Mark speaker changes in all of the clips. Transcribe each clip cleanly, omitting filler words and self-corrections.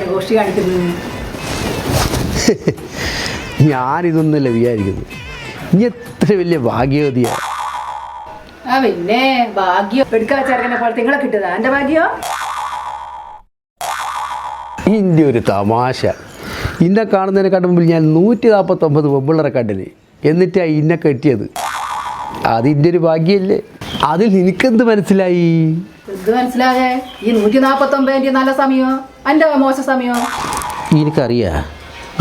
Speaker 1: ഗോഷ്ടി കാണിക്കുന്നത്
Speaker 2: ഞാനിതൊന്നുമല്ല വിചാരിക്കുന്നു. ഇനി എത്ര വലിയ ഭാഗ്യവതിയാണ്.
Speaker 1: ആ പിന്നെ ഭാഗ്യം എടുക്കാൻ ചെറുക്കനെ പോലെ നിങ്ങളെ കിട്ടുക എന്റെ ഭാഗ്യോ.
Speaker 2: ഇതിൻ്റെ ഒരു തമാശ. ഇന്നെ കാണുന്നതിനെക്കാട്ട് മുമ്പിൽ ഞാൻ 149 പെമ്പിള്ളറെ കണ്ടിന്. എന്നിട്ടാണ് ഇന്നെ കെട്ടിയത്. അതിൻ്റെ ഒരു ഭാഗ്യമല്ലേ? അതിൽ നിനക്കെന്ത് മനസ്സിലായി?
Speaker 1: എന്ത് മനസ്സിലായേ? ഈ 149 നല്ല സമയോ എൻ്റെ മോശ സമയോ?
Speaker 2: എനിക്കറിയാം.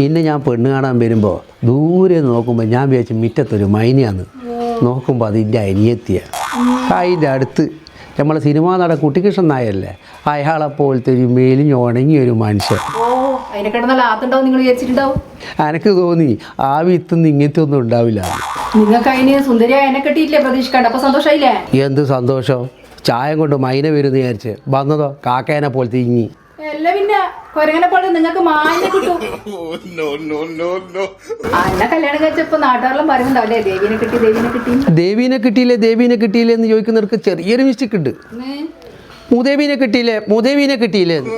Speaker 2: ഇന്നെ ഞാൻ പെണ്ണ് കാണാൻ വരുമ്പോൾ ദൂരെ നോക്കുമ്പോൾ ഞാൻ വിചാരിച്ചു മുറ്റത്തൊരു മൈനയാന്ന്. നോക്കുമ്പോൾ അതിൻ്റെ അനിയത്തിയാണ്. അതിൻ്റെ അടുത്ത് നമ്മളെ സിനിമാ നടൻ കുട്ടിക്കൃഷ്ണൻ നായല്ലേ, അയാളെപ്പോലത്തെ ഒരു മേലിഞ്ഞ് ഉണങ്ങിയ ഒരു മനുഷ്യൻ.
Speaker 1: ഓ അതിനെ കിടന്നാൽ ആത്തുണ്ടാവും നിങ്ങൾ വിചാരിച്ചിട്ടുണ്ടാവും.
Speaker 2: എനിക്ക് തോന്നി ആ വിത്തൊന്നും ഇങ്ങനത്തെ ഒന്നും ഉണ്ടാവില്ല.
Speaker 1: നിങ്ങൾക്ക് അതിന് സുന്ദരിയായ എന്നെ കെട്ടിയില്ലേ പ്രതീക്ഷിക്കണ്ട. അപ്പൊ സന്തോഷമായില്ലേ?
Speaker 2: എന്ത് സന്തോഷം. ചായ കൊണ്ട് മൈന വരുമെന്ന് വിചാരിച്ച് വന്നതോ കാക്കേനെ പോലത്തെ ഇങ്ങി.
Speaker 1: അല്ല പിന്നെ കൊരങ്ങനെ പോലെ നിങ്ങൾക്ക് മാനിനെ കിട്ടും. എന്നെ കല്യാണം കഴിച്ചപ്പോ നാട്ടുകാരെല്ലാം പറയുന്നുണ്ടാവില്ലേ ദേവീനെ കിട്ടി ദേവീനെ കിട്ടി.
Speaker 2: ദേവീനെ കിട്ടിയില്ലേ എന്ന് ചോദിക്കുന്നവർക്ക് ചെറിയൊരു മിസ്റ്റേക്ക് ഉണ്ട്. മൂദേവീനെ കിട്ടിയില്ലേ എന്ന്.